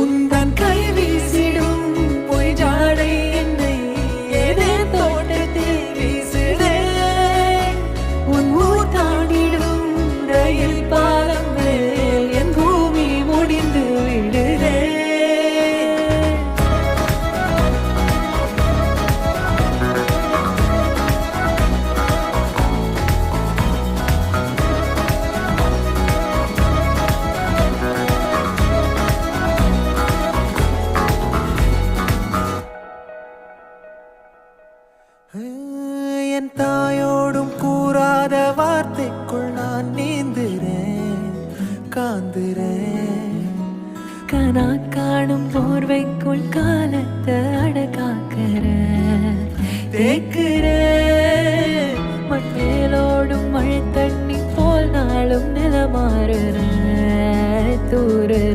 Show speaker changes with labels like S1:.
S1: உந்தன் கை வீசிடும் பொய் ஜாடை என்னை ஏதே தோட்டத்தில் வீசுதே. உன் ஊர் தாண்டிடும் ரயில் பாலம் மேல் என் பூமி முடிந்து விடுதே. என் தாயோடும் கூறாத வார்த்தைக்குள் நான் நீந்துறேன், காந்துறேன். கனா காணும் போர்வைக்குள் காலத்தை அடக்காக்கிற தேக்குற. மண்ணேலோடும் மழை தண்ணி போல் நாளும் நிலமாறுற தூர